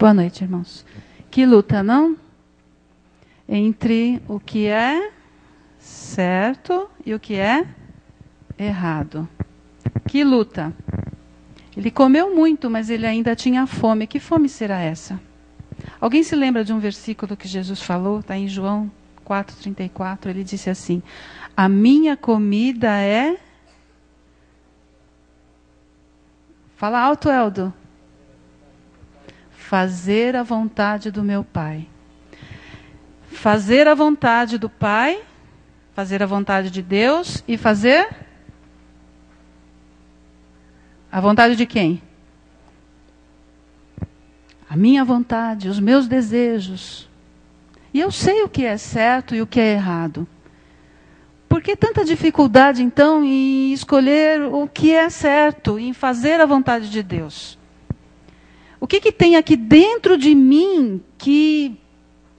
Boa noite, irmãos. Que luta, não? Entre o que é certo e o que é errado. Que luta. Ele comeu muito, mas ele ainda tinha fome. Que fome será essa? Alguém se lembra de um versículo que Jesus falou? Está em João 4,34. Ele disse assim: a minha comida é... Fala alto, Eldo. Fazer a vontade do meu Pai. Fazer a vontade do Pai, fazer a vontade de Deus e fazer a vontade de quem? A minha vontade, os meus desejos. E eu sei o que é certo e o que é errado. Por que tanta dificuldade, então, em escolher o que é certo, em fazer a vontade de Deus? O que tem aqui dentro de mim que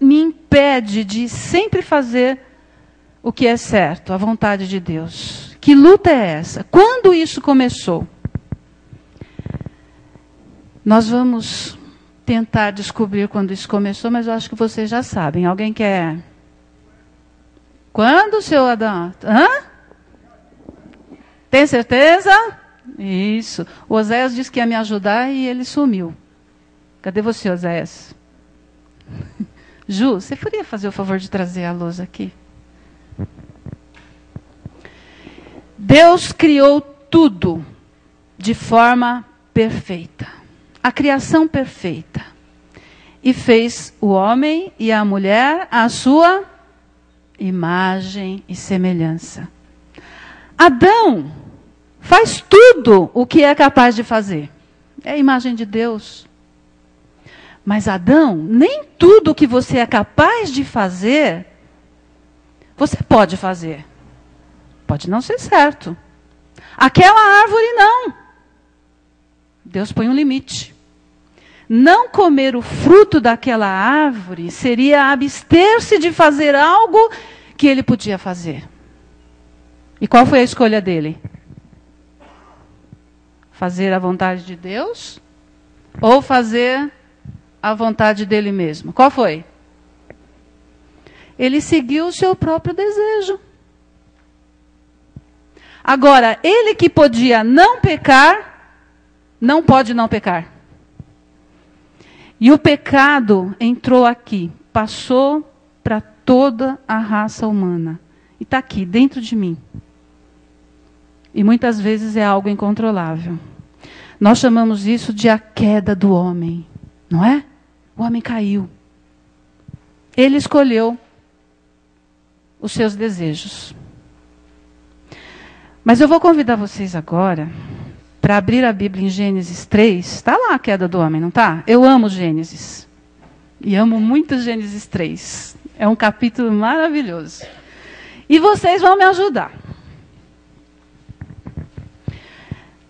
me impede de sempre fazer o que é certo, a vontade de Deus? Que luta é essa? Quando isso começou? Nós vamos tentar descobrir quando isso começou, mas eu acho que vocês já sabem. Alguém quer... Quando, seu Adão? Hã? Tem certeza? Isso. O Oséias disse que ia me ajudar e ele sumiu. Cadê você, Oséias? Ju, você poderia fazer o favor de trazer a luz aqui? Deus criou tudo de forma perfeita. A criação perfeita. E fez o homem e a mulher à sua imagem e semelhança. Adão faz tudo o que é capaz de fazer. É a imagem de Deus. Mas Adão, nem tudo o que você é capaz de fazer, você pode fazer. Pode não ser certo. Aquela árvore não. Deus põe um limite. Não comer o fruto daquela árvore seria abster-se de fazer algo que ele podia fazer. E qual foi a escolha dele? Fazer a vontade de Deus ou fazer a vontade dele mesmo? Qual foi? Ele seguiu o seu próprio desejo. Agora, ele que podia não pecar, não pode não pecar. E o pecado entrou aqui, passou para toda a raça humana. E está aqui, dentro de mim. E muitas vezes é algo incontrolável. Nós chamamos isso de a queda do homem, não é? O homem caiu. Ele escolheu os seus desejos. Mas eu vou convidar vocês agora para abrir a Bíblia em Gênesis 3. Está lá a queda do homem, não está? Eu amo Gênesis. E amo muito Gênesis 3. É um capítulo maravilhoso. E vocês vão me ajudar.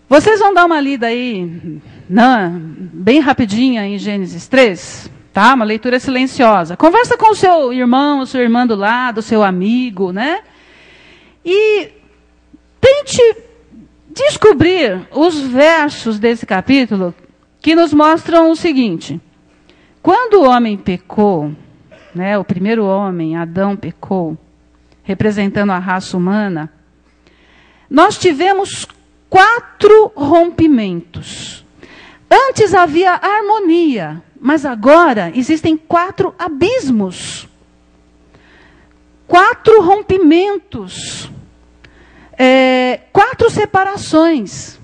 Vocês vão dar uma lida aí, bem rapidinha em Gênesis 3. Tá? Uma leitura silenciosa. Conversa com o seu irmão, sua irmã do lado, seu amigo, né? E tente descobrir os versos desse capítulo que nos mostram o seguinte. Quando o homem pecou, né, o primeiro homem, Adão, pecou, representando a raça humana, nós tivemos 4 rompimentos. Antes havia harmonia, mas agora existem 4 abismos. 4 rompimentos. 4 separações.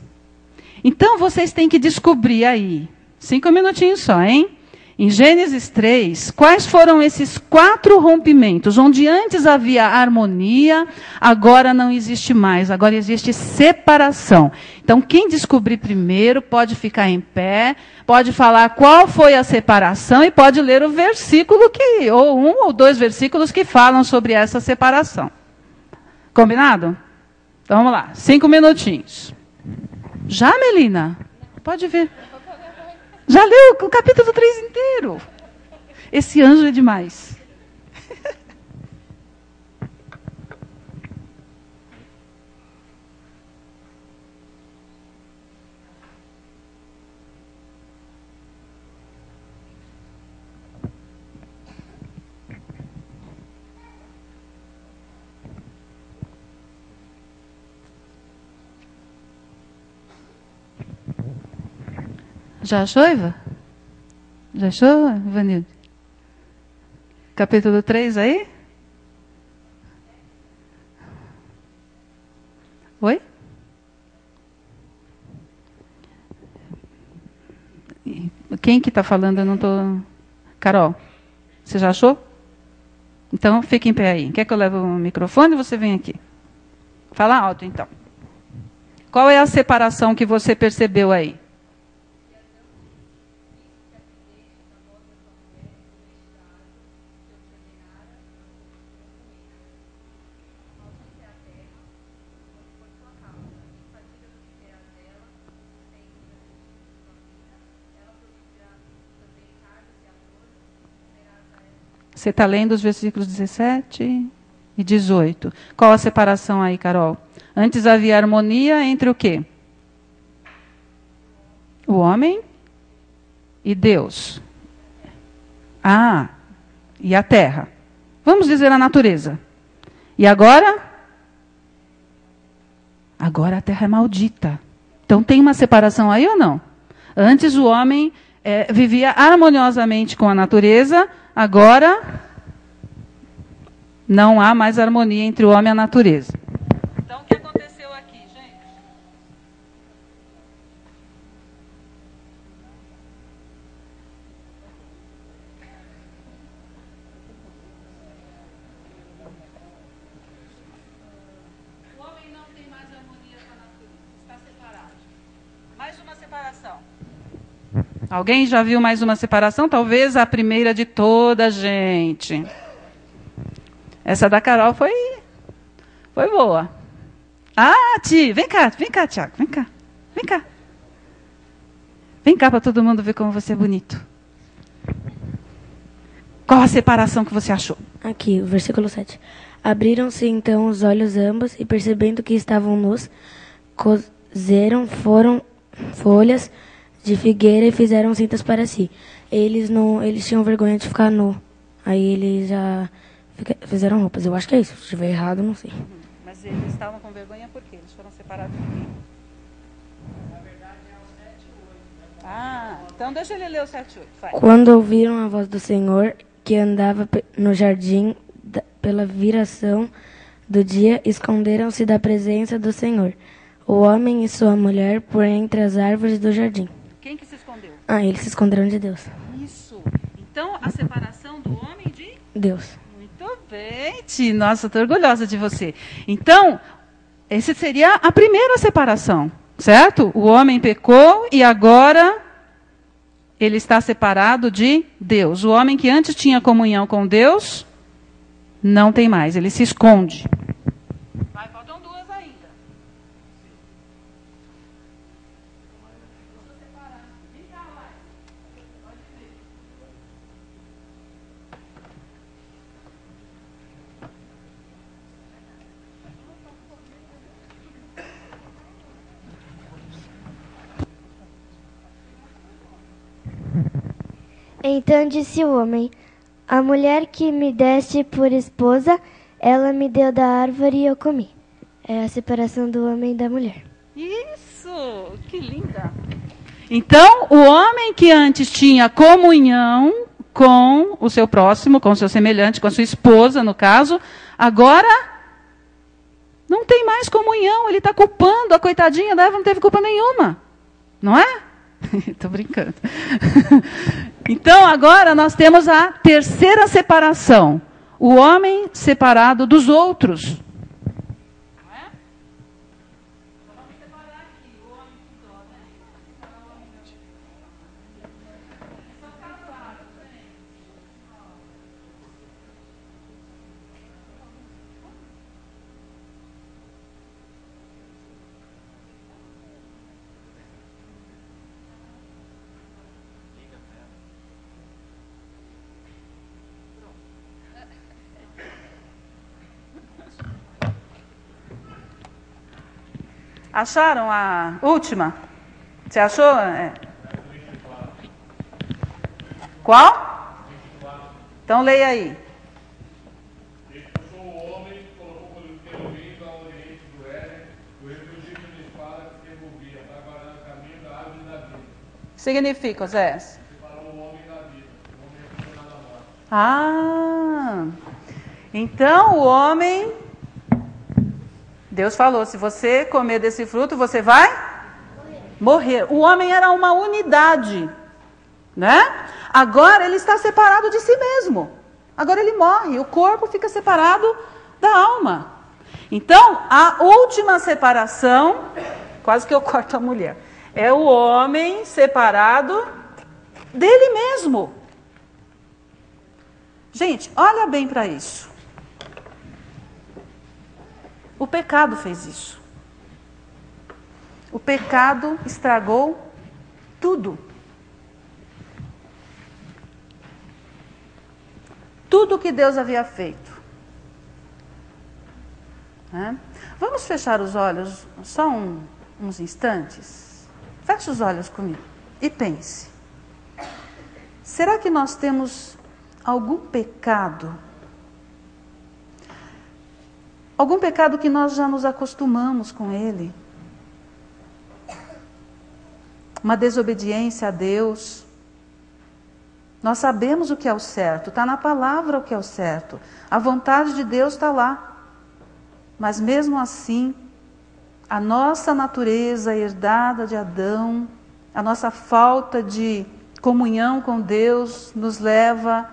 Então vocês têm que descobrir aí, 5 minutinhos só, hein? Em Gênesis 3, quais foram esses 4 rompimentos? Onde antes havia harmonia, agora não existe mais, agora existe separação. Então quem descobrir primeiro pode ficar em pé, pode falar qual foi a separação e pode ler o versículo ou 1 ou 2 versículos que falam sobre essa separação. Combinado? Então vamos lá, 5 minutinhos. Já, Melina? Pode ver. Já leu o capítulo 3 inteiro. Esse anjo é demais. Já achou, Iva? Já achou, Ivanildo? Capítulo 3 aí? Oi? Quem que está falando? Eu não estou... Carol, você já achou? Então, fique em pé aí. Quer que eu leve o microfone ou você vem aqui? Fala alto, então. Qual é a separação que você percebeu aí? Você está lendo os versículos 17 e 18. Qual a separação aí, Carol? Antes havia harmonia entre o quê? O homem e Deus. Ah, e a terra. Vamos dizer a natureza. E agora? Agora a terra é maldita. Então tem uma separação aí ou não? Antes o homem vivia harmoniosamente com a natureza. Agora, não há mais harmonia entre o homem e a natureza. Então, o que aconteceu aqui, gente? O homem não tem mais harmonia com a natureza. Está separado. Mais uma separação. Alguém já viu mais uma separação? Talvez a primeira de toda a gente. Essa da Carol foi boa. Ah, Ti, vem cá, Tiago, vem cá. Vem cá. Vem cá para todo mundo ver como você é bonito. Qual a separação que você achou? Aqui, o versículo 7. Abriram-se então os olhos ambos e, percebendo que estavam nus, cozeram folhas de figueira e fizeram cintas para si. Eles tinham vergonha de ficar nu. Aí eles já fizeram roupas. Eu acho que é isso. Se estiver errado, não sei. Mas eles estavam com vergonha por quê? Eles foram separados por quê? Na verdade é o 7 e 8. Ah, então deixa ele ler o 7 e 8. Vai. Quando ouviram a voz do Senhor, que andava no jardim pela viração do dia, esconderam-se da presença do Senhor, o homem e sua mulher, por entre as árvores do jardim. Quem que se escondeu? Eles se esconderam de Deus. Isso. Então, a separação do homem de Deus. Muito bem, Ti. Nossa, estou orgulhosa de você. Então, essa seria a primeira separação, certo? O homem pecou e agora ele está separado de Deus. O homem que antes tinha comunhão com Deus, não tem mais, ele se esconde. Vai, faltam duas ainda. Vem cá, vai. Pode ver. Então disse o homem: a mulher que me deste por esposa, ela me deu da árvore e eu comi. É a separação do homem e da mulher. Isso, que linda. Então, o homem que antes tinha comunhão com o seu próximo, com o seu semelhante, com a sua esposa, no caso, agora não tem mais comunhão. Ele está culpando a coitadinha da Eva, não teve culpa nenhuma. Não é? Estou brincando. Então, agora nós temos a terceira separação. O homem separado dos outros. Não é? Vamos separar aqui o homem que dó, né? São casados, né? Acharam a última? Você achou? Qual? Então leia aí. Expulsou o homem, colocou pelo querubim ao oriente do Éden, o refugio de espada que se envolvia, para guardar o caminho da árvore da vida. significa, Oséias? Ah, então o homem, Deus falou, se você comer desse fruto, você vai morrer. O homem era uma unidade, né? Agora ele está separado de si mesmo. Agora ele morre, o corpo fica separado da alma. Então, a última separação, quase que eu corto a mulher, é o homem separado dele mesmo. Gente, olha bem para isso. O pecado fez isso. O pecado estragou tudo. Tudo que Deus havia feito. Vamos fechar os olhos só uns instantes? Feche os olhos comigo e pense. Será que nós temos algum pecado? Algum pecado que nós já nos acostumamos com ele? Uma desobediência a Deus? Nós sabemos o que é o certo, está na palavra o que é o certo. A vontade de Deus está lá. Mas mesmo assim, a nossa natureza herdada de Adão, a nossa falta de comunhão com Deus nos leva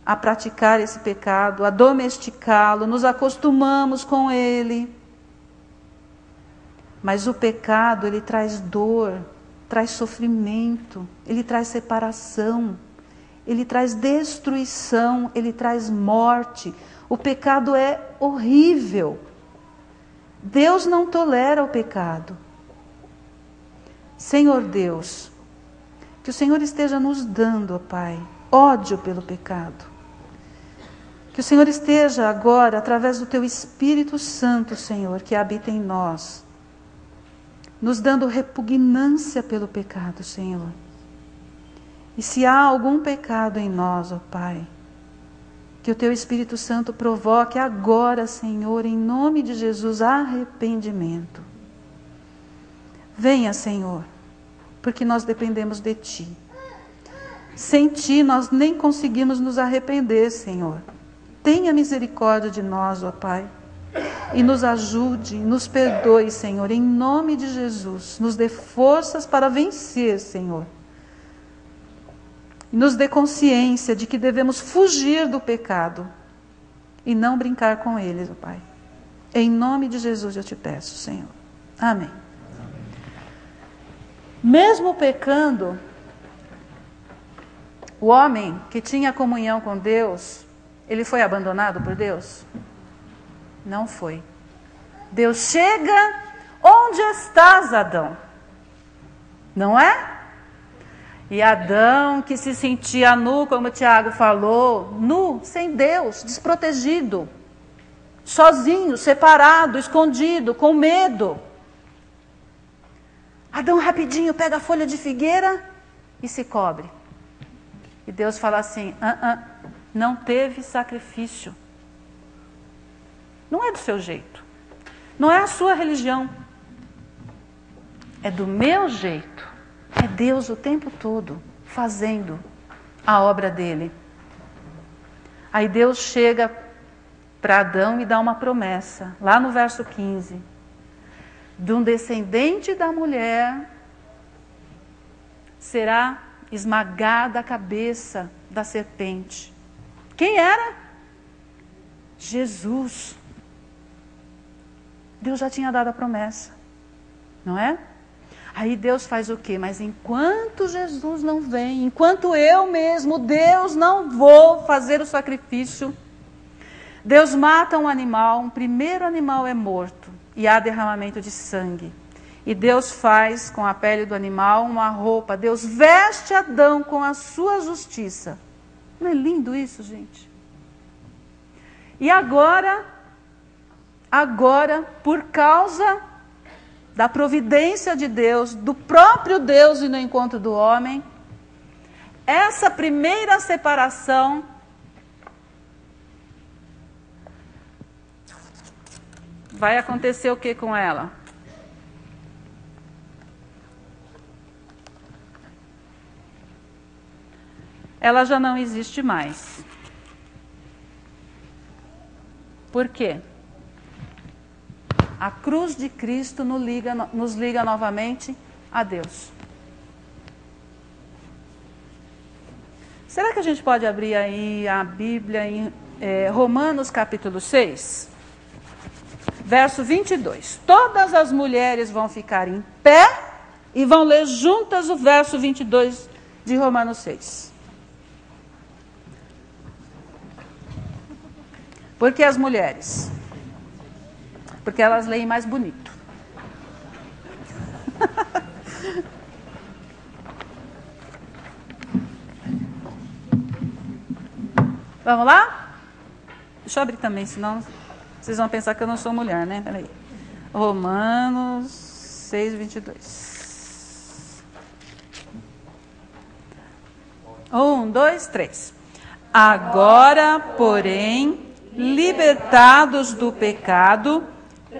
a praticar esse pecado, a domesticá-lo, nos acostumamos com ele. Mas o pecado, ele traz dor, traz sofrimento, ele traz separação, ele traz destruição, ele traz morte. O pecado é horrível. Deus não tolera o pecado. Senhor Deus, que o Senhor esteja nos dando, ó Pai, ódio pelo pecado. Que o Senhor esteja agora, através do Teu Espírito Santo, Senhor, que habita em nós, nos dando repugnância pelo pecado, Senhor. E se há algum pecado em nós, ó Pai, que o Teu Espírito Santo provoque agora, Senhor, em nome de Jesus, arrependimento. Venha, Senhor, porque nós dependemos de Ti. Sem Ti nós nem conseguimos nos arrepender, Senhor. Tenha misericórdia de nós, ó Pai. E nos ajude, nos perdoe, Senhor, em nome de Jesus. Nos dê forças para vencer, Senhor. E nos dê consciência de que devemos fugir do pecado e não brincar com ele, ó Pai. Em nome de Jesus eu te peço, Senhor. Amém. Mesmo pecando, o homem que tinha comunhão com Deus, ele foi abandonado por Deus? Não foi. Deus chega, onde estás, Adão? Não é? E Adão, que se sentia nu, como o Tiago falou, nu, sem Deus, desprotegido, sozinho, separado, escondido, com medo. Adão rapidinho pega a folha de figueira e se cobre. E Deus fala assim, não teve sacrifício. Não é do seu jeito. Não é a sua religião. É do meu jeito. É Deus o tempo todo fazendo a obra dele. Aí Deus chega para Adão e dá uma promessa. Lá no verso 15. De um descendente da mulher será esmagada a cabeça da serpente. Quem era? Jesus. Deus já tinha dado a promessa, não é? Aí Deus faz o quê? Mas enquanto Jesus não vem, enquanto eu mesmo, Deus, não vou fazer o sacrifício, Deus mata um animal, um primeiro animal é morto, e há derramamento de sangue. E Deus faz com a pele do animal uma roupa, Deus veste Adão com a sua justiça. Não é lindo isso, gente? E agora, por causa da providência de Deus, do próprio Deus e no encontro do homem, essa primeira separação vai acontecer o que com ela? ela já não existe mais. Por quê? A cruz de Cristo nos liga novamente a Deus. Será que a gente pode abrir aí a Bíblia em Romanos capítulo 6? Verso 22. Todas as mulheres vão ficar em pé e vão ler juntas o verso 22 de Romanos 6. Por que as mulheres? Porque elas leem mais bonito. Vamos lá? Deixa eu abrir também, senão vocês vão pensar que eu não sou mulher, né? Peraí. Romanos 6, 22. 1, 2, 3. Agora, porém, libertados do pecado,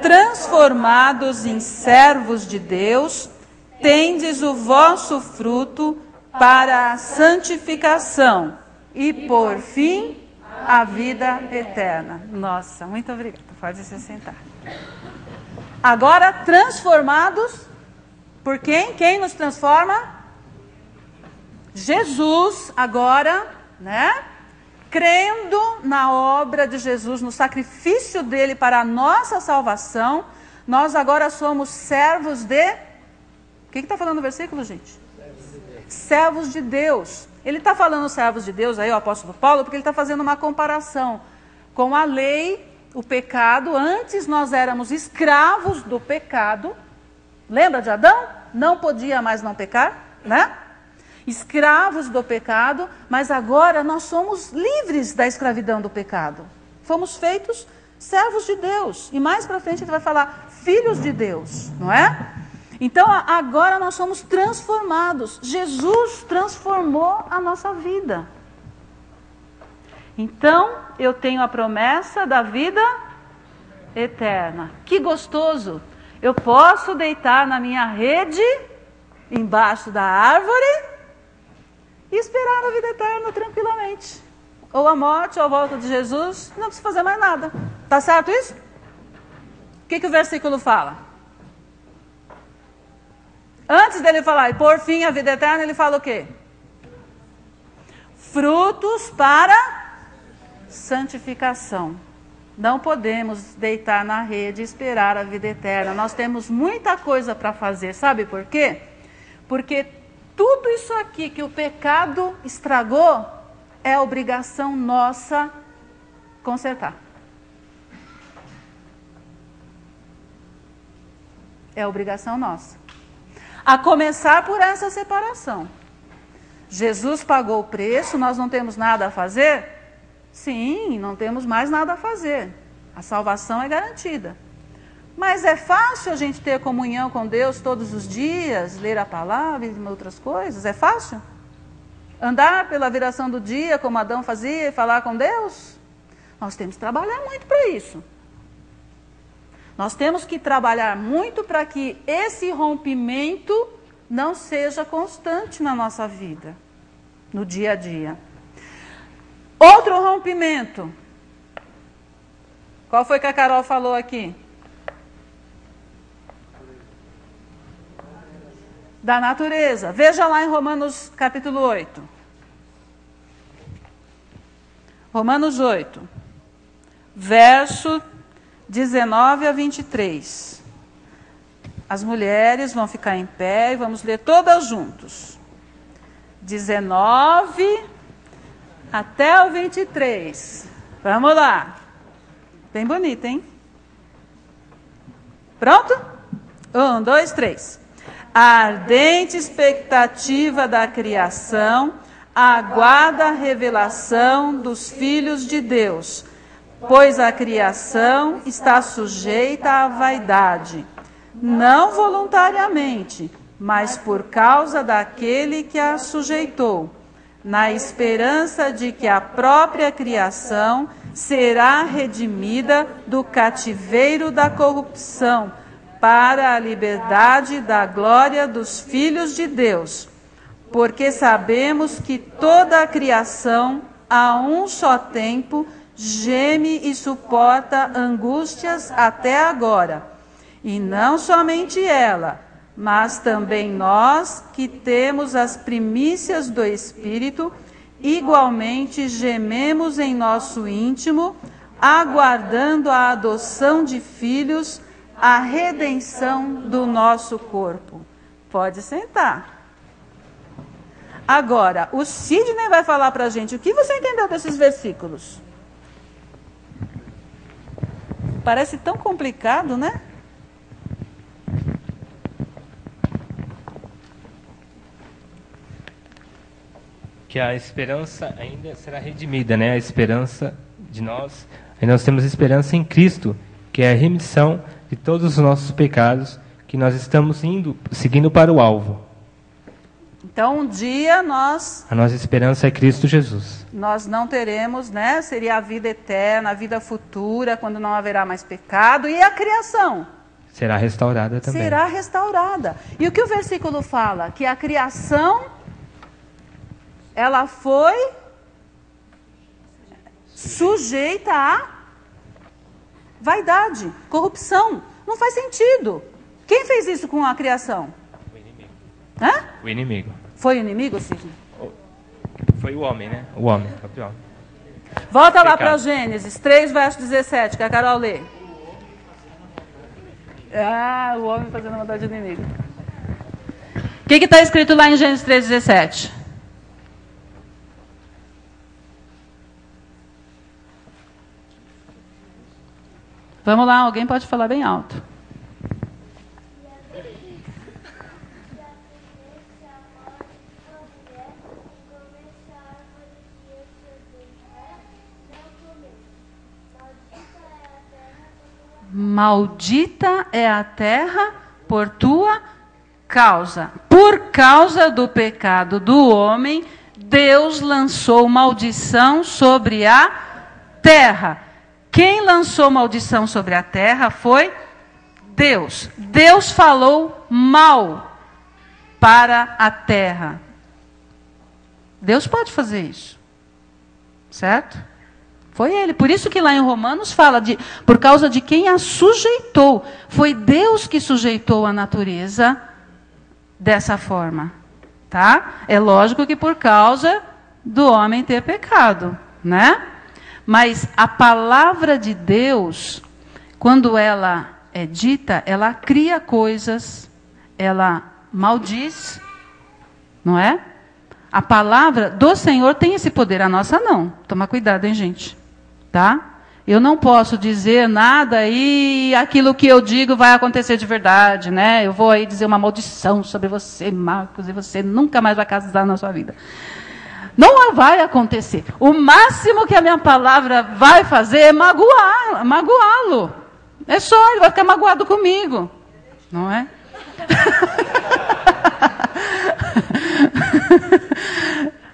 transformados em servos de Deus, tendes o vosso fruto para a santificação e, por fim, a vida eterna. Nossa, muito obrigada. Pode se sentar. Agora, transformados por quem? Quem nos transforma? Jesus, agora, né? Crendo na obra de Jesus, no sacrifício dele para a nossa salvação, nós agora somos servos de... O que está falando no versículo, gente? Servos de Deus. Ele está falando servos de Deus, aí o apóstolo Paulo, porque ele está fazendo uma comparação com a lei, o pecado. Antes nós éramos escravos do pecado. Lembra de Adão? Não podia mais não pecar, né? Escravos do pecado, mas agora nós somos livres da escravidão do pecado. Fomos feitos servos de Deus. E mais para frente ele vai falar filhos de Deus, não é? Então agora nós somos transformados. Jesus transformou a nossa vida. Então eu tenho a promessa da vida eterna. Que gostoso! Eu posso deitar na minha rede, embaixo da árvore, e esperar a vida eterna tranquilamente. Ou a morte, ou a volta de Jesus, não precisa fazer mais nada. Tá certo isso? O que o versículo fala? Antes dele falar, e por fim a vida eterna, ele fala o quê? Frutos para santificação. Não podemos deitar na rede e esperar a vida eterna. Nós temos muita coisa para fazer. Sabe por quê? Porque tudo isso aqui que o pecado estragou é obrigação nossa consertar. É obrigação nossa. A começar por essa separação. Jesus pagou o preço, nós não temos nada a fazer? Sim, não temos mais nada a fazer. A salvação é garantida. Mas é fácil a gente ter comunhão com Deus todos os dias, ler a palavra e outras coisas? É fácil? Andar pela viração do dia, como Adão fazia, e falar com Deus? Nós temos que trabalhar muito para isso. Nós temos que trabalhar muito para que esse rompimento não seja constante na nossa vida, no dia a dia. Outro rompimento. Qual foi que a Carol falou aqui? Da natureza. Veja lá em Romanos capítulo 8. Romanos 8, verso 19 a 23. As mulheres vão ficar em pé e vamos ler todas juntos. 19 até o 23. Vamos lá. Bem bonito, hein? Pronto? 1, 2, 3. A ardente expectativa da criação aguarda a revelação dos filhos de Deus, pois a criação está sujeita à vaidade, não voluntariamente, mas por causa daquele que a sujeitou, na esperança de que a própria criação será redimida do cativeiro da corrupção, para a liberdade da glória dos filhos de Deus. porque sabemos que toda a criação, a um só tempo, geme e suporta angústias até agora. E não somente ela, mas também nós, que temos as primícias do Espírito, igualmente gememos em nosso íntimo, aguardando a adoção de filhos, a redenção do nosso corpo. Pode sentar. Agora, o Sidney vai falar para a gente o que você entendeu desses versículos. Parece tão complicado, né? Que a esperança ainda será redimida, né? A esperança de nós. E nós temos esperança em Cristo, que é a remissão de todos os nossos pecados, que nós estamos seguindo para o alvo. Então, um dia A nossa esperança é Cristo Jesus. nós não teremos, né? Seria a vida eterna, a vida futura, quando não haverá mais pecado. E a criação Será restaurada também. será restaurada. E o que o versículo fala? Que a criação, ela foi sujeita a vaidade, corrupção. Não faz sentido. Quem fez isso com a criação? O inimigo. Hã? O inimigo. Foi o inimigo, Sidney? Foi o homem, né? O homem. O próprio homem. Volta lá Pecado. para Gênesis 3, verso 17, que a Carol lê. Ah, o homem fazendo a vontade do inimigo. O que está escrito lá em Gênesis 3, 17? Vamos lá, alguém pode falar bem alto. Maldita é a terra por tua causa. Por causa do pecado do homem, Deus lançou maldição sobre a terra. Quem lançou maldição sobre a terra foi Deus. Deus falou mal para a terra. Deus pode fazer isso. Certo? Foi ele. Por isso que lá em Romanos fala por causa de quem a sujeitou. Foi Deus que sujeitou a natureza dessa forma. Tá? É lógico que por causa do homem ter pecado, né? Mas a palavra de Deus, quando ela é dita, ela cria coisas, ela maldiz, não é? A palavra do Senhor tem esse poder, a nossa não. Toma cuidado, hein, gente? Tá? Eu não posso dizer nada e aquilo que eu digo vai acontecer de verdade, né? Eu vou aí dizer uma maldição sobre você, Marcos, e você nunca mais vai casar na sua vida. Não vai acontecer. O máximo que a minha palavra vai fazer é magoá-lo. É só, ele vai ficar magoado comigo. Não é?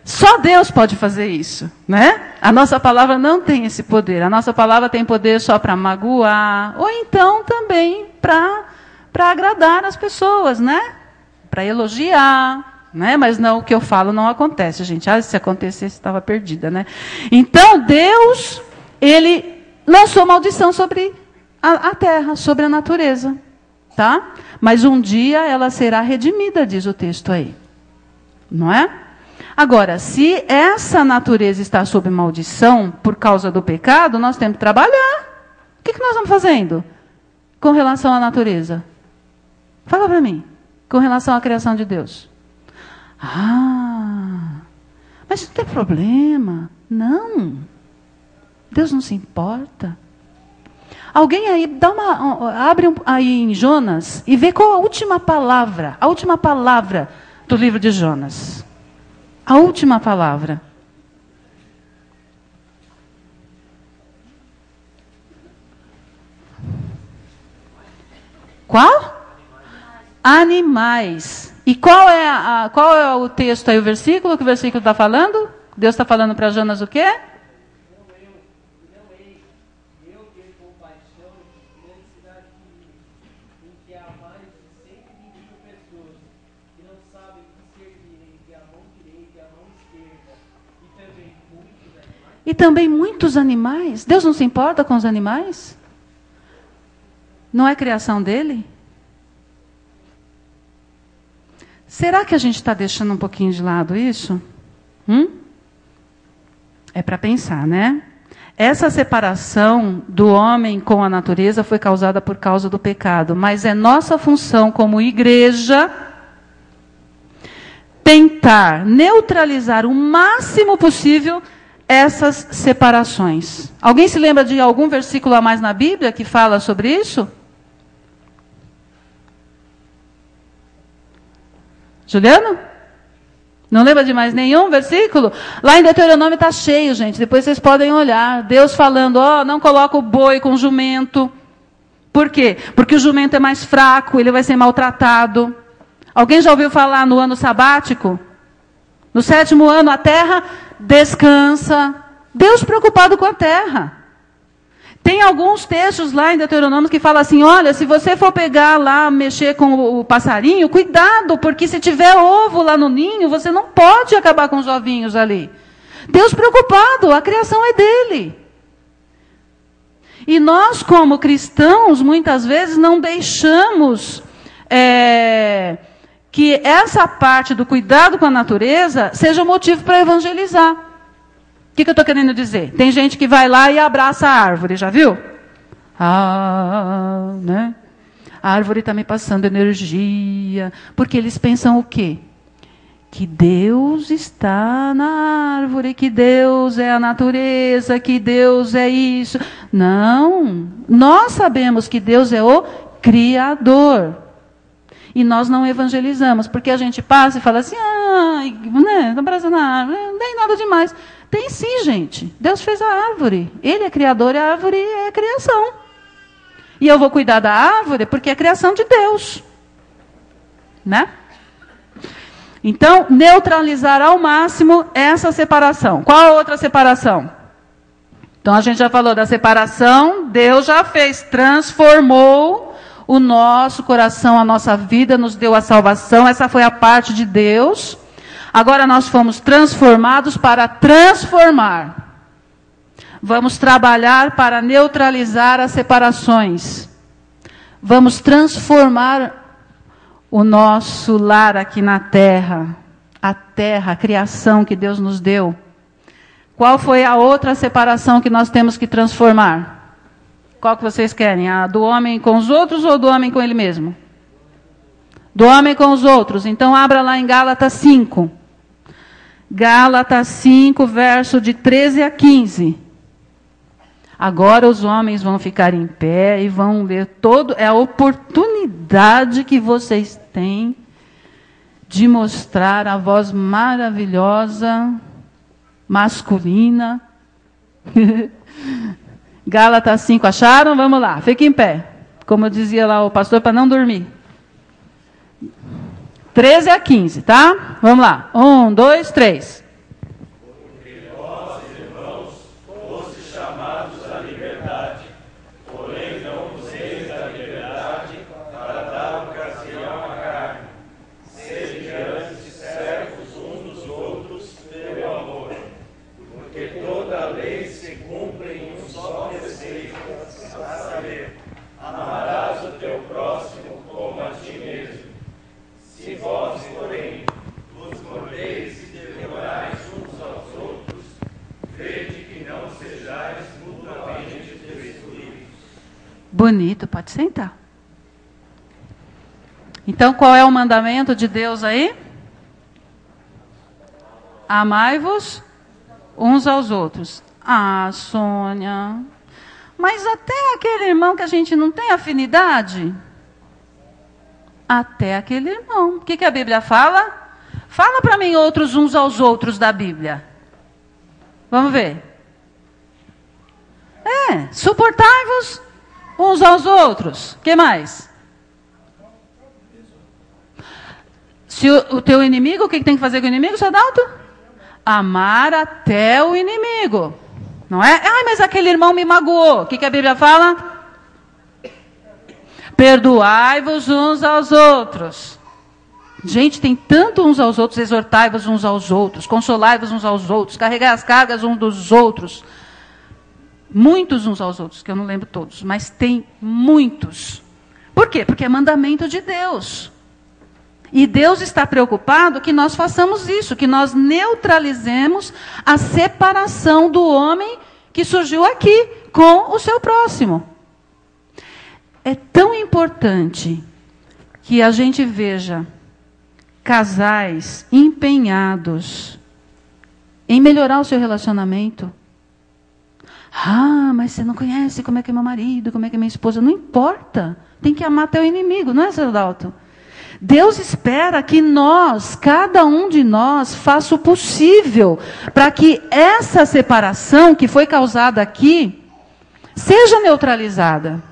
Só Deus pode fazer isso, né? A nossa palavra não tem esse poder. A nossa palavra tem poder só para magoar, ou então também para agradar as pessoas, né? Para elogiar, né? Mas não, o que eu falo não acontece, gente. Ah, se acontecesse, estava perdida, né? Então, Deus, ele lançou maldição sobre a terra, sobre a natureza, tá? Mas um dia ela será redimida, diz o texto aí. Não é? Agora, se essa natureza está sob maldição por causa do pecado, nós temos que trabalhar. O que nós estamos fazendo com relação à natureza? Fala para mim. Com relação à criação de Deus. Ah, mas não tem problema. Não. Deus não se importa. Alguém aí, abre aí em Jonas e vê qual a última palavra do livro de Jonas. A última palavra. Qual? Animais. E qual é o texto aí, o versículo que o versículo está falando? Deus está falando para Jonas o quê? E também muitos animais. Deus não se importa com os animais? Não é criação dele? Será que a gente está deixando um pouquinho de lado isso? É para pensar, né? Essa separação do homem com a natureza foi causada por causa do pecado, mas é nossa função como igreja tentar neutralizar o máximo possível essas separações. Alguém se lembra de algum versículo a mais na Bíblia que fala sobre isso? Juliano? Não lembra de mais nenhum versículo? Lá em Deuteronômio está cheio, gente. Depois vocês podem olhar. Deus falando, não coloca o boi com o jumento. Por quê? Porque o jumento é mais fraco, ele vai ser maltratado. Alguém já ouviu falar no ano sabático? No 7º ano a terra descansa. Deus preocupado com a terra. Tem alguns textos lá em Deuteronômio que falam assim, olha, se você for pegar lá, mexer com o passarinho, cuidado, porque se tiver ovo lá no ninho, você não pode acabar com os ovinhos ali. Deus preocupado, a criação é dele. E nós, como cristãos, muitas vezes não deixamos que essa parte do cuidado com a natureza seja motivo para evangelizar. O que eu estou querendo dizer? Tem gente que vai lá e abraça a árvore, já viu? Né? A árvore está me passando energia. Porque eles pensam o quê? Que Deus está na árvore, que Deus é a natureza, que Deus é isso. Não, nós sabemos que Deus é o Criador. E nós não evangelizamos, porque a gente passa e fala assim, né, não abraça na árvore, não tem nada demais. Tem sim, gente. Deus fez a árvore. Ele é criador e a árvore é a criação. E eu vou cuidar da árvore porque é a criação de Deus. Né? Então, neutralizar ao máximo essa separação. Qual a outra separação? Então, a gente já falou da separação. Deus já fez, transformou o nosso coração, a nossa vida, nos deu a salvação. Essa foi a parte de Deus. Agora nós fomos transformados para transformar. Vamos trabalhar para neutralizar as separações. Vamos transformar o nosso lar aqui na terra. A terra, a criação que Deus nos deu. Qual foi a outra separação que nós temos que transformar? Qual que vocês querem? A do homem com os outros ou do homem com ele mesmo? Do homem com os outros. Então abra lá em Gálatas 5. Gálatas 5, verso de 13 a 15. Agora os homens vão ficar em pé e vão ler é a oportunidade que vocês têm de mostrar a voz maravilhosa, masculina. Gálatas 5, acharam? Vamos lá, fique em pé. Como dizia lá o pastor, para não dormir. 13 a 15, tá? Vamos lá. 1, 2, 3. Porque vós, irmãos, fostes chamados à liberdade, porém não useis da liberdade para dar ocasião à carne. Sede antes servos uns dos outros pelo amor, porque toda a lei se cumpre em um só preceito, a saber, amarás o teu próximo como a ti mesmo. Se vós, porém, vos mordeis e devorais uns aos outros, vede que não sejais mutuamente destruídos. Bonito, pode sentar. Então, qual é o mandamento de Deus aí? Amai-vos uns aos outros. Sônia, mas até aquele irmão que a gente não tem afinidade... Até aquele irmão. O que a Bíblia fala? Fala para mim outros uns aos outros da Bíblia. Vamos ver. Suportai-vos uns aos outros. O que mais? Se o teu inimigo, o que tem que fazer com o inimigo, Sadalto? Amar até o inimigo. Não é? Mas aquele irmão me magoou. O que a Bíblia fala? Perdoai-vos uns aos outros. Gente, tem tanto uns aos outros, exortai-vos uns aos outros, consolai-vos uns aos outros, carregai as cargas uns dos outros. Muitos uns aos outros, que eu não lembro todos, mas tem muitos. Por quê? Porque é mandamento de Deus. E Deus está preocupado que nós façamos isso, que nós neutralizemos a separação do homem que surgiu aqui com o seu próximo. É tão importante que a gente veja casais empenhados em melhorar o seu relacionamento. Ah, mas você não conhece como é que é meu marido, como é que é minha esposa. Não importa. Tem que amar teu inimigo, não é, seu Dalton? Deus espera que nós, cada um de nós, faça o possível para que essa separação que foi causada aqui seja neutralizada.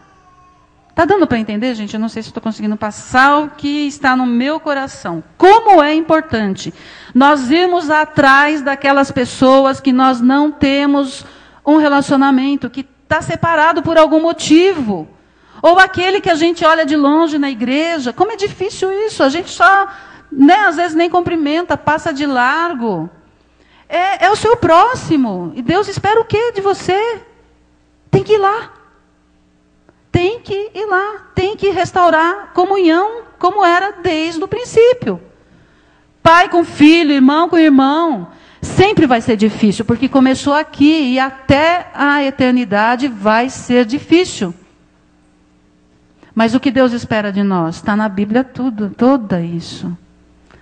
Está dando para entender, gente? Eu não sei se estou conseguindo passar o que está no meu coração. Como é importante nós irmos atrás daquelas pessoas que nós não temos um relacionamento, que está separado por algum motivo. Ou aquele que a gente olha de longe na igreja. Como é difícil isso. A gente só, às vezes nem cumprimenta, passa de largo. É o seu próximo. E Deus espera o quê de você? Tem que ir lá. Tem que ir lá. Tem que restaurar comunhão como era desde o princípio. Pai com filho, irmão com irmão. Sempre vai ser difícil, porque começou aqui e até a eternidade vai ser difícil. Mas o que Deus espera de nós? Está na Bíblia toda isso.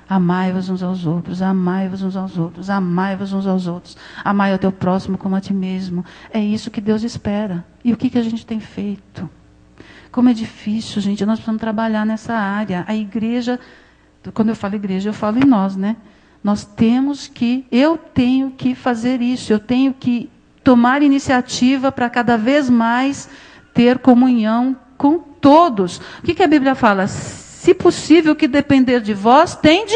Amai-vos uns aos outros, amai-vos uns aos outros, amai-vos uns aos outros. Amai o teu próximo como a ti mesmo. É isso que Deus espera. E o que a gente tem feito? Como é difícil, gente. Nós precisamos trabalhar nessa área. A igreja, quando eu falo igreja, eu falo em nós, né? Eu tenho que fazer isso. Eu tenho que tomar iniciativa para cada vez mais ter comunhão com todos. O que a Bíblia fala? Se possível, que depender de vós, tende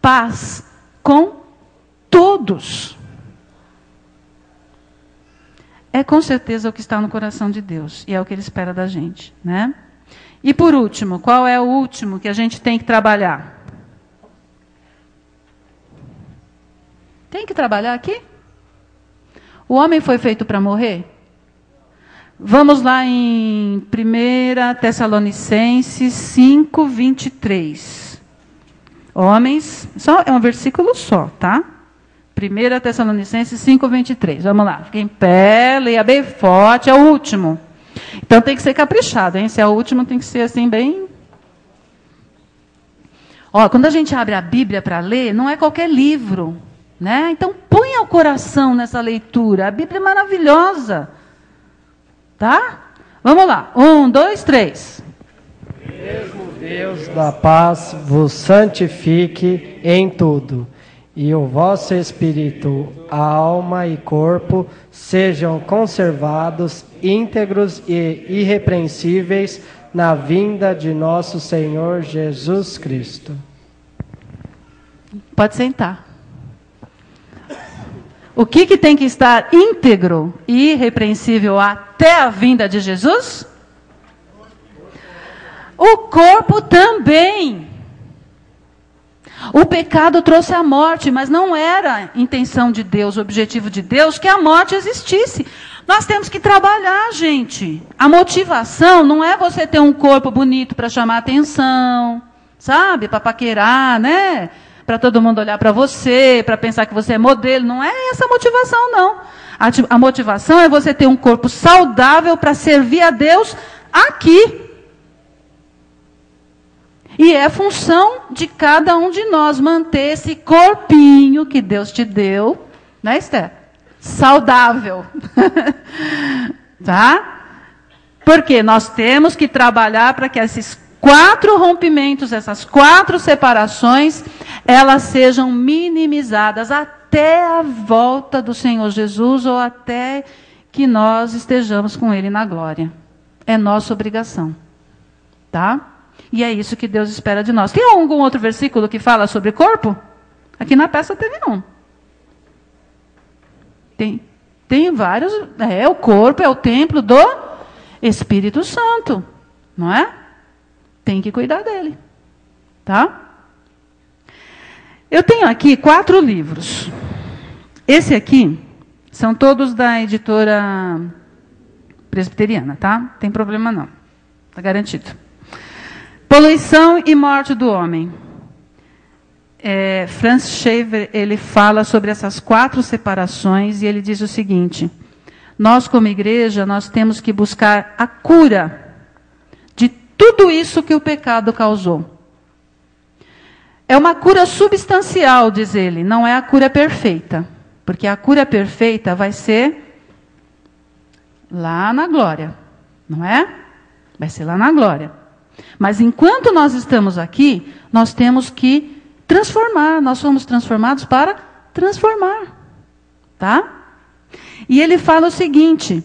paz com todos. É com certeza o que está no coração de Deus. E é o que Ele espera da gente, né? E por último, qual é o último que a gente tem que trabalhar? Tem que trabalhar aqui? O homem foi feito para morrer? Vamos lá em 1 Tessalonicenses 5, 23. Homens, é um versículo só, tá? 1 Tessalonicenses 5, 23. Vamos lá, fica em pé, leia bem forte, é o último. Então tem que ser caprichado, hein? Se é o último, tem que ser assim bem... Quando a gente abre a Bíblia para ler, não é qualquer livro, né? Então ponha o coração nessa leitura. A Bíblia é maravilhosa. Tá? Vamos lá. 1, 2, 3. Mesmo Deus da paz vos santifique em tudo, e o vosso espírito, alma e corpo sejam conservados íntegros e irrepreensíveis na vinda de nosso Senhor Jesus Cristo. Pode sentar. O que tem que estar íntegro e irrepreensível até a vinda de Jesus? O corpo também. O pecado trouxe a morte, mas não era intenção de Deus, o objetivo de Deus, que a morte existisse. Nós temos que trabalhar, gente. A motivação não é você ter um corpo bonito para chamar atenção, sabe? Para paquerar, né? Para todo mundo olhar para você, para pensar que você é modelo. Não é essa a motivação, não. A motivação é você ter um corpo saudável para servir a Deus aqui. E é função de cada um de nós manter esse corpinho que Deus te deu, né, Esther? Saudável. Tá? Porque nós temos que trabalhar para que esses 4 rompimentos, essas 4 separações, elas sejam minimizadas até a volta do Senhor Jesus ou até que nós estejamos com Ele na glória. É nossa obrigação. Tá? E é isso que Deus espera de nós. Tem algum outro versículo que fala sobre corpo? Aqui na peça teve um. Tem vários. O corpo é o templo do Espírito Santo. Não é? Tem que cuidar dele. Tá? Eu tenho aqui 4 livros. Esse aqui são todos da editora presbiteriana, tá? Não tem problema não. Está garantido. Poluição e Morte do Homem. Franz Schaeffer, ele fala sobre essas 4 separações e ele diz o seguinte: nós como igreja, nós temos que buscar a cura de tudo isso que o pecado causou. É uma cura substancial, diz ele, não é a cura perfeita. Porque a cura perfeita vai ser lá na glória, não é? Vai ser lá na glória. Mas enquanto nós estamos aqui, nós temos que transformar. Nós somos transformados para transformar. Tá? E ele fala o seguinte: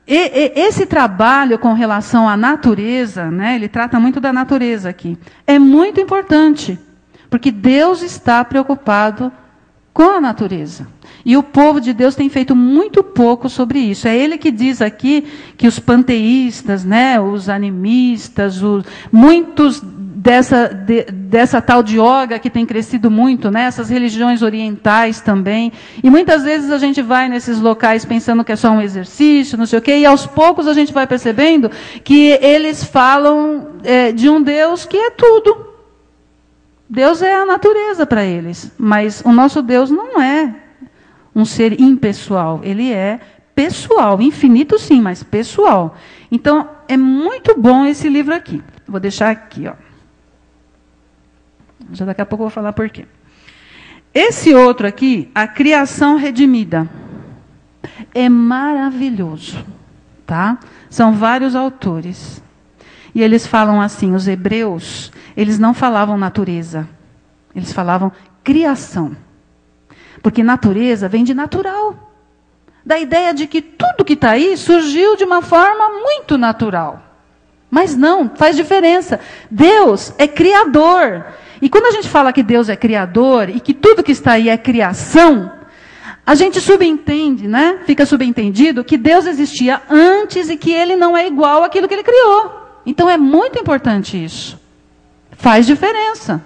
esse trabalho com relação à natureza, né, ele trata muito da natureza aqui, é muito importante, porque Deus está preocupado com a natureza. E o povo de Deus tem feito muito pouco sobre isso. É ele que diz aqui que os panteístas, né, os animistas, muitos dessa tal de yoga que tem crescido muito, né, essas religiões orientais também. E muitas vezes a gente vai nesses locais pensando que é só um exercício, não sei o quê, e aos poucos a gente vai percebendo que eles falam de um Deus que é tudo. Deus é a natureza para eles, mas o nosso Deus não é um ser impessoal, ele é pessoal, infinito sim, mas pessoal. Então, é muito bom esse livro aqui. Vou deixar aqui, ó. Já daqui a pouco eu vou falar por quê. Esse outro aqui, A Criação Redimida, é maravilhoso, tá? São vários autores. E eles falam assim, os hebreus, eles não falavam natureza, eles falavam criação. Porque natureza vem de natural. Da ideia de que tudo que está aí surgiu de uma forma muito natural. Mas não, faz diferença. Deus é criador. E quando a gente fala que Deus é criador e que tudo que está aí é criação, a gente subentende, né? Fica subentendido que Deus existia antes e que ele não é igual àquilo que ele criou. Então é muito importante isso. Faz diferença.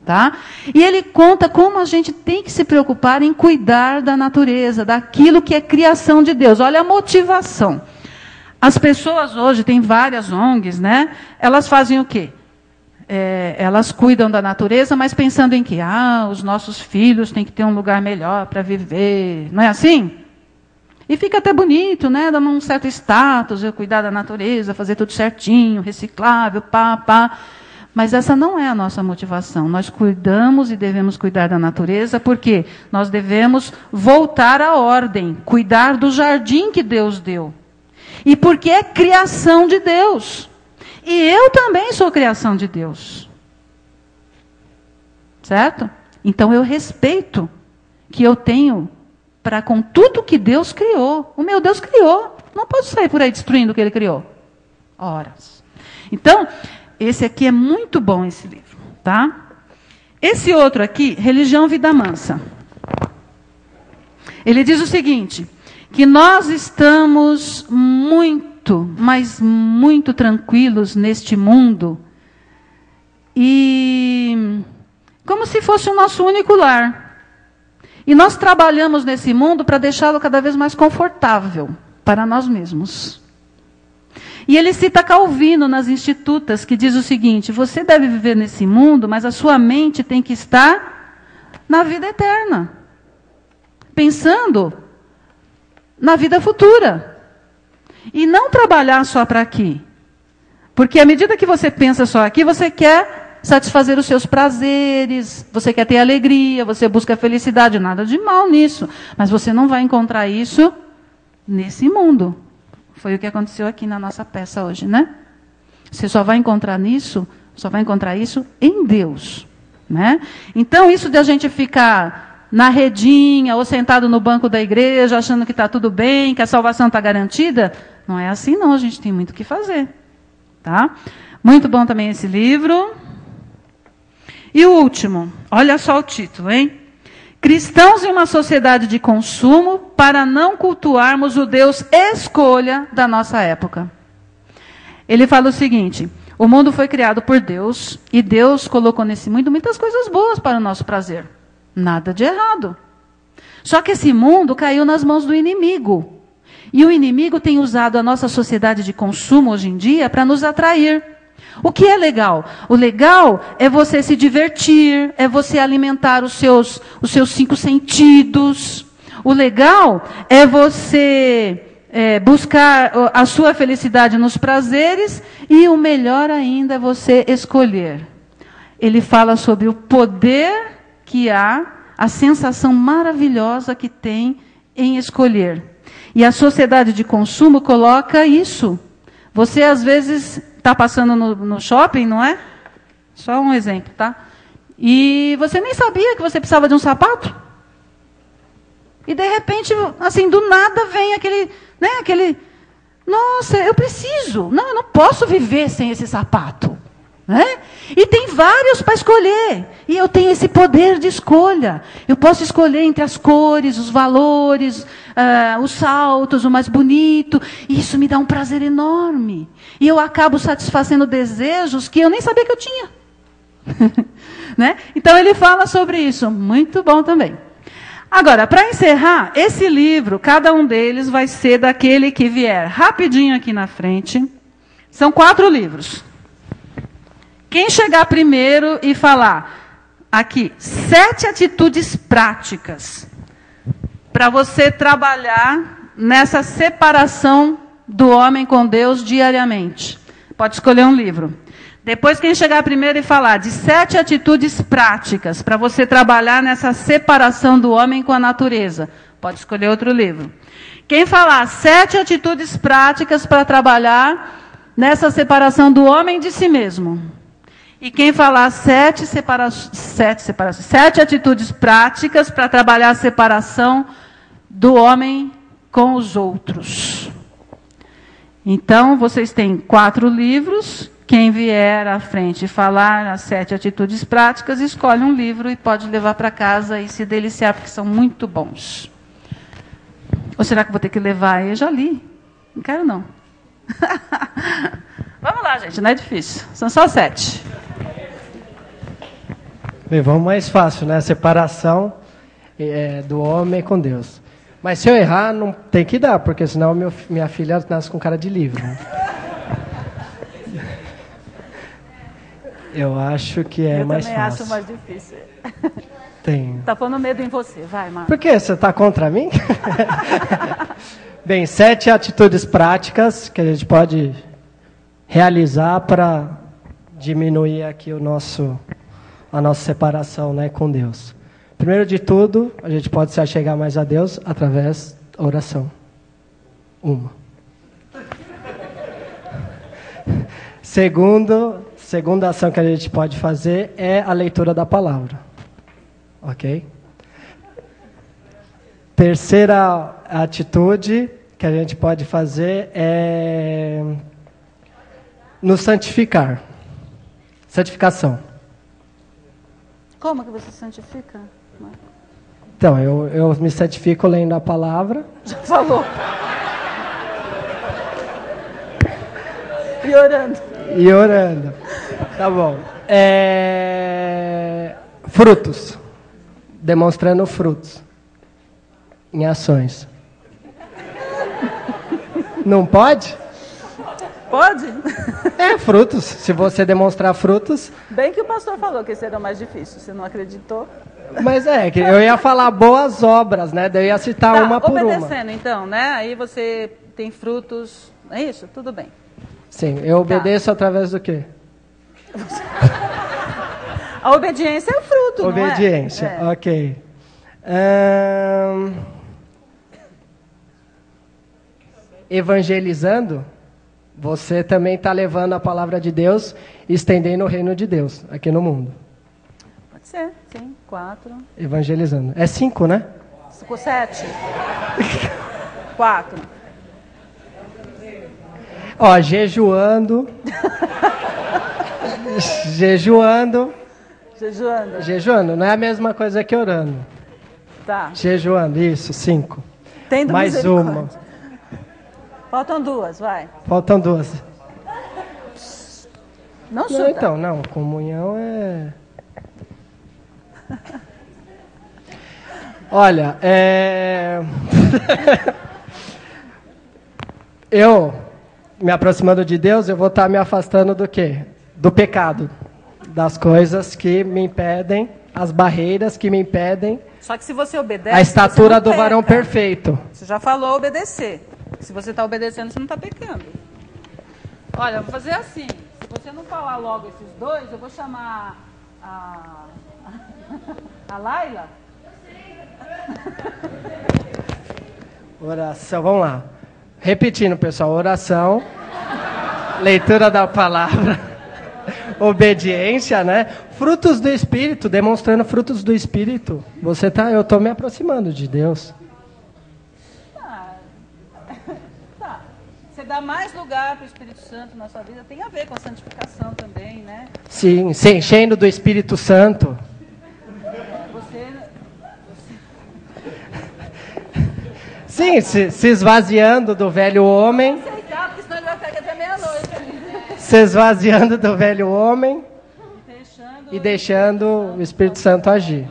Tá? E ele conta como a gente tem que se preocupar em cuidar da natureza, daquilo que é criação de Deus. Olha a motivação. As pessoas hoje, tem várias ONGs, né? Elas fazem o quê? Elas cuidam da natureza, mas pensando em que os nossos filhos têm que ter um lugar melhor para viver. Não é assim? E fica até bonito, né? Dando um certo status, eu cuidar da natureza, fazer tudo certinho, reciclável, pá. Mas essa não é a nossa motivação. Nós cuidamos e devemos cuidar da natureza porque nós devemos voltar à ordem, cuidar do jardim que Deus deu. E porque é criação de Deus. E eu também sou criação de Deus. Certo? Então eu respeito que eu tenho para com tudo que Deus criou. O meu Deus criou. Não posso sair por aí destruindo o que ele criou. Horas. Então, esse aqui é muito bom, esse livro. Tá? Esse outro aqui, Religião Vida Mansa. Ele diz o seguinte, que nós estamos muito, mas muito tranquilos neste mundo. E como se fosse o nosso único lar. E nós trabalhamos nesse mundo para deixá-lo cada vez mais confortável para nós mesmos. E ele cita Calvino nas Institutas, que diz o seguinte, você deve viver nesse mundo, mas a sua mente tem que estar na vida eterna. Pensando na vida futura. E não trabalhar só para aqui. Porque à medida que você pensa só aqui, você quer satisfazer os seus prazeres, você quer ter alegria, você busca felicidade, nada de mal nisso. Mas você não vai encontrar isso nesse mundo. Foi o que aconteceu aqui na nossa peça hoje, né? Você só vai encontrar isso em Deus, né? Então, isso de a gente ficar na redinha ou sentado no banco da igreja, achando que está tudo bem, que a salvação está garantida, não é assim não, a gente tem muito o que fazer, tá? Muito bom também esse livro. E o último, olha só o título, hein? Cristãos em uma sociedade de consumo para não cultuarmos o Deus escolha da nossa época. Ele fala o seguinte, O mundo foi criado por Deus e Deus colocou nesse mundo muitas coisas boas para o nosso prazer. Nada de errado. Só que esse mundo caiu nas mãos do inimigo. E o inimigo tem usado a nossa sociedade de consumo hoje em dia para nos atrair. O que é legal? O legal é você se divertir, é você alimentar os seus 5 sentidos. O legal é você buscar a sua felicidade nos prazeres e o melhor ainda é você escolher. Ele fala sobre o poder que há, a sensação maravilhosa que tem em escolher. E a sociedade de consumo coloca isso. Você às vezes está passando no shopping, não é? Só um exemplo, tá? E você nem sabia que você precisava de um sapato. E de repente, assim, do nada vem aquele, nossa, eu preciso. Não, eu não posso viver sem esse sapato. Né? E tem vários para escolher. E eu tenho esse poder de escolha. Eu posso escolher entre as cores, os valores, os saltos, o mais bonito. E isso me dá um prazer enorme. E eu acabo satisfazendo desejos que eu nem sabia que eu tinha. Né? Então ele fala sobre isso. Muito bom também. Agora, para encerrar, esse livro, cada um deles vai ser daquele que vier rapidinho aqui na frente. São 4 livros. Quem chegar primeiro e falar aqui, 7 atitudes práticas para você trabalhar nessa separação do homem com Deus diariamente. Pode escolher um livro. Depois, quem chegar primeiro e falar de 7 atitudes práticas para você trabalhar nessa separação do homem com a natureza, pode escolher outro livro. Quem falar 7 atitudes práticas para trabalhar nessa separação do homem de si mesmo. E quem falar 7 atitudes práticas para trabalhar a separação do homem com os outros. Então, vocês têm 4 livros. Quem vier à frente e falar as 7 atitudes práticas, escolhe um livro e pode levar para casa e se deliciar, porque são muito bons. Ou será que eu vou ter que levar? Eu já li. Não quero, não. Vamos lá, gente, não é difícil. São só 7. Bem, vamos mais fácil, né? A separação do homem com Deus. Mas se eu errar, não tem que dar, porque senão minha filha nasce com cara de livro. Eu acho que é mais fácil. Eu também acho mais difícil. Tem. Está pondo medo em você. Vai, Marcos. Por quê? Você está contra mim? Bem, 7 atitudes práticas que a gente pode realizar para diminuir aqui a nossa separação, né, com Deus. Primeiro de tudo, a gente pode se achegar mais a Deus através da oração. Segunda ação que a gente pode fazer é a leitura da palavra. Ok? Terceira atitude que a gente pode fazer é nos santificar. Santificação. Como que você se santifica? Então, eu me santifico lendo a palavra. Já falou. E orando. Tá bom. Frutos. Demonstrando frutos. Em ações. Não pode? Pode? Frutos. Se você demonstrar frutos... Bem que o pastor falou que esse era o mais difícil. Você não acreditou? Mas que eu ia falar boas obras, né? Daí eu ia citar uma por uma. Obedecendo, então, né? Aí você tem frutos... É isso? Tudo bem. Sim, eu obedeço através do quê? A obediência é o fruto, obediência, não é? Ok. Evangelizando, você também está levando a palavra de Deus e estendendo o reino de Deus aqui no mundo. Pode ser, sim. 4. Evangelizando. É 5, né? 7. 4. Jejuando. Jejuando. Não é a mesma coisa que orando. Tá. Jejuando, isso, 5. Tendo mais uma. Faltam 2, vai. Faltam 2. Não Não, chuta. então, não. Comunhão é... Olha, eu, me aproximando de Deus, eu vou estar me afastando do quê? Do pecado. Das coisas que me impedem, as barreiras que me impedem Só que se você obedece, a estatura você do não varão peca. perfeito. Você já falou obedecer. Se você está obedecendo, você não está pecando. Olha, eu vou fazer assim. Se você não falar logo esses dois, eu vou chamar a Laila. Oração, vamos lá. Repetindo, pessoal, oração, leitura da palavra, obediência, né? Frutos do Espírito, demonstrando frutos do Espírito. Eu estou me aproximando de Deus. Tá. Você dá mais lugar para o Espírito Santo na sua vida, tem a ver com a santificação também, né? Sim, se enchendo do Espírito Santo. Sim, se esvaziando do velho homem. Aceitar, porque senão ele vai ficar até meia-noite ali. Se esvaziando do velho homem e deixando o Espírito Santo agir.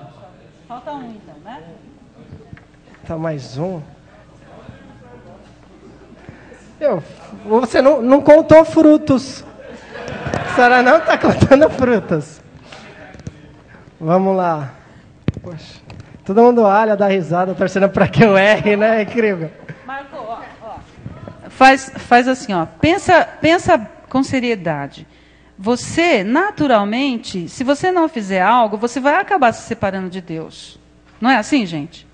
Falta um, então, né? Tá mais um. Você não contou frutos. A senhora não está contando frutos. Vamos lá. Poxa, todo mundo olha, dá risada, torcendo para que eu erre, né? É incrível. Marcou, ó. Faz assim, ó. Pensa com seriedade. Você, naturalmente, se você não fizer algo, você vai acabar se separando de Deus. Não é assim, gente?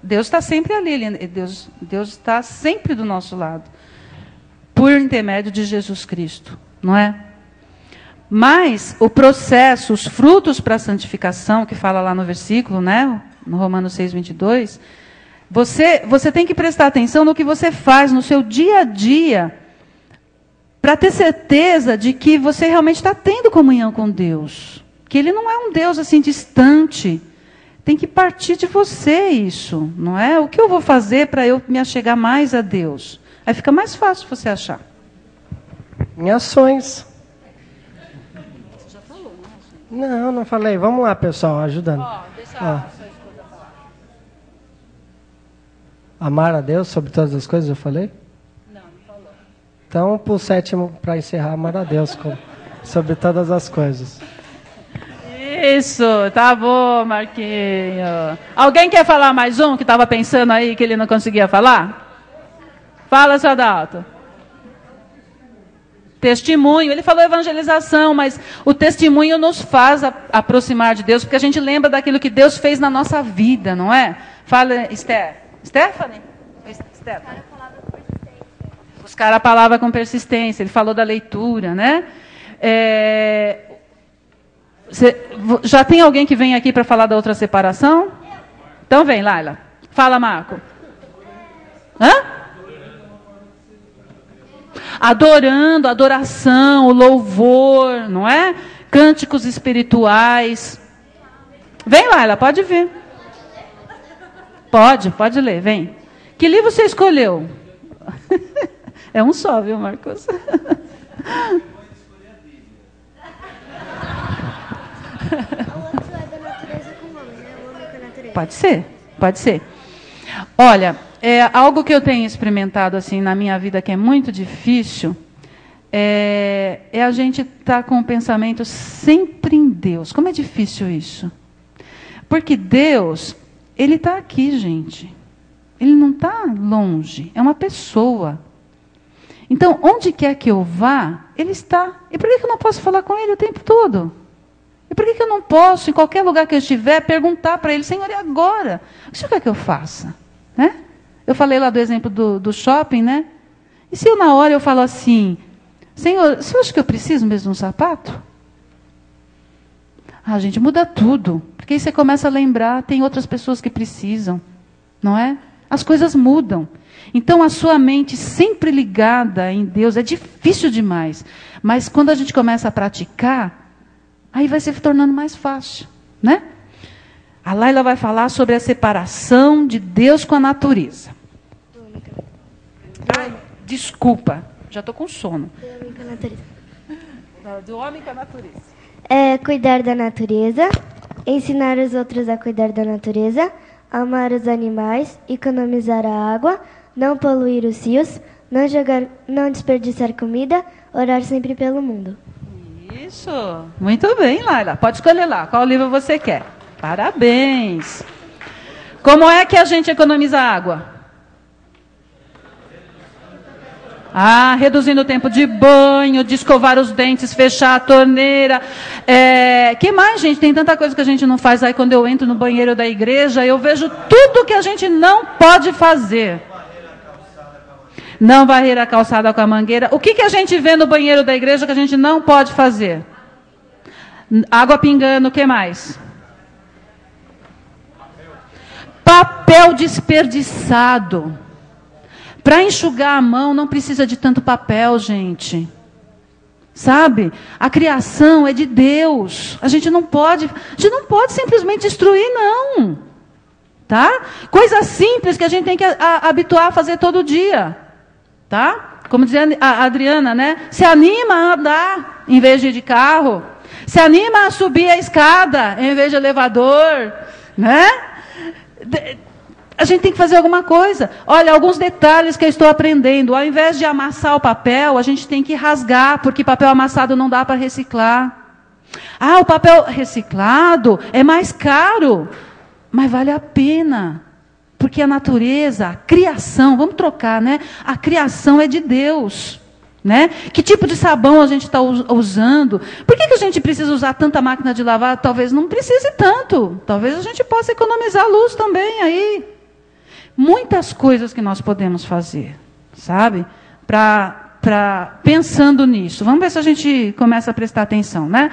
Deus está sempre ali. Deus está sempre do nosso lado. Por intermédio de Jesus Cristo. Não é? Mas o processo, os frutos para a santificação, que fala lá no versículo, né? No Romanos 6:22, você tem que prestar atenção no que você faz no seu dia a dia, para ter certeza de que você realmente está tendo comunhão com Deus. Que Ele não é um Deus assim distante. Tem que partir de você isso, não é? O que eu vou fazer para eu me achegar mais a Deus? Aí fica mais fácil você achar. Em ações. Você já falou, não? Não falei. Vamos lá, pessoal, ajudando. Deixa a sua esposa falar. Amar a Deus sobre todas as coisas, eu falei? Não falou. Então, para o sétimo, para encerrar, amar a Deus sobre todas as coisas. Isso, tá bom, Marquinhos. Alguém quer falar mais um que estava pensando aí que ele não conseguia falar? Fala, seu Adalto. Testemunho, ele falou evangelização, mas o testemunho nos faz aproximar de Deus, porque a gente lembra daquilo que Deus fez na nossa vida, não é? Fala, Stephanie? Stephanie. Buscar a palavra com persistência. Ele falou da leitura, né? Já tem alguém que vem aqui para falar da outra separação? Então vem, Laila. Fala, Marco. Hã? Adorando, adoração, o louvor, não é? Cânticos espirituais. Vem, Laila, pode vir. Pode ler, vem. Que livro você escolheu? É um só, viu, Marcos? Pode ser. Olha, algo que eu tenho experimentado assim na minha vida que é muito difícil é a gente estar com o pensamento sempre em Deus. Como é difícil isso? Porque Deus, Ele está aqui, gente. Ele não está longe, é uma pessoa. Então, onde quer que eu vá, Ele está. E por que eu não posso falar com Ele o tempo todo? E por que eu não posso, em qualquer lugar que eu estiver, perguntar para Ele, Senhor, e agora? O que o Senhor quer que eu faça? Né? Eu falei lá do exemplo do shopping, né? E se na hora eu falo assim, Senhor, você acha que eu preciso mesmo de um sapato? A gente muda tudo. Porque aí você começa a lembrar, tem outras pessoas que precisam. Não é? As coisas mudam. Então, a sua mente sempre ligada em Deus é difícil demais. Mas quando a gente começa a praticar, aí vai se tornando mais fácil, né? A Laila vai falar sobre a separação de Deus com a natureza. Ai, desculpa, já estou com sono. Do homem com a natureza. É cuidar da natureza, ensinar os outros a cuidar da natureza, amar os animais, economizar a água, não poluir os rios, não desperdiçar comida, orar sempre pelo mundo. Isso, muito bem, Laila. Pode escolher lá, qual livro você quer. Parabéns. Como é que a gente economiza água? Reduzindo o tempo de banho, de escovar os dentes, fechar a torneira. Que mais, gente? Tem tanta coisa que a gente não faz. Aí quando eu entro no banheiro da igreja, eu vejo tudo que a gente não pode fazer. Não varrer a calçada com a mangueira. O que a gente vê no banheiro da igreja que a gente não pode fazer? Água pingando, o que mais? Papel desperdiçado. Para enxugar a mão não precisa de tanto papel, gente. Sabe? A criação é de Deus. A gente não pode simplesmente destruir, não. Tá? Coisa simples que a gente tem que habituar a fazer todo dia. Tá? Como dizia a Adriana, né? Se anima a andar em vez de ir de carro. Se anima a subir a escada em vez de elevador, né? A gente tem que fazer alguma coisa. Olha, alguns detalhes que eu estou aprendendo. Ao invés de amassar o papel, a gente tem que rasgar, porque papel amassado não dá para reciclar. O papel reciclado é mais caro, mas vale a pena. Porque a natureza, a criação, vamos trocar, né? A criação é de Deus. Né? Que tipo de sabão a gente está usando? Por que a gente precisa usar tanta máquina de lavar? Talvez não precise tanto. Talvez a gente possa economizar luz também aí. Muitas coisas que nós podemos fazer, sabe? Pensando nisso. Vamos ver se a gente começa a prestar atenção, né?